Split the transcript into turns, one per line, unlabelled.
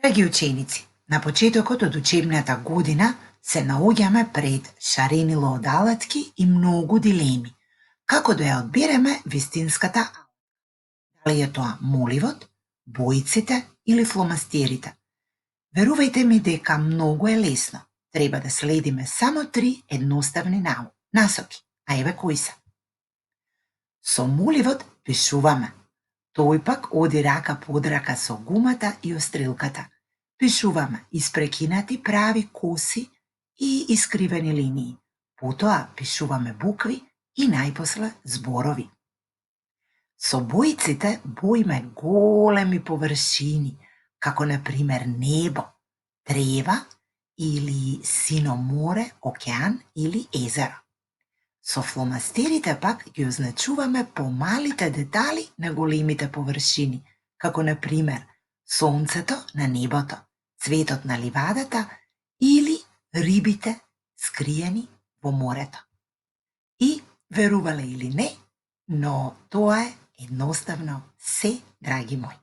Драги ученици, на почетокот од учебната година се наоѓаме пред шаренило од алатки и многу дилеми. Како да ја одбереме вистинската алатка? Дали е тоа моливот, боиците или фломастерите? Верувајте ми дека многу е лесно. Треба да следиме само 3 едноставни насоки. А еве кои се. Со моливот пишуваме. Тој пак оди рака под рака со гумата и острилката. Пишуваме испрекинати прави коси и искривени линии. Потоа пишуваме букви и најпосле зборови. Со боиците боиме големи површини, како на пример небо, трева или сино море, океан или езеро. Со фломастерите пак ги означуваме помалите детали на големите површини, како на пример сонцето на небото, цветот на ливадата или рибите скриени во морето. И, верувале или не, но тоа е едноставно се, драги мои.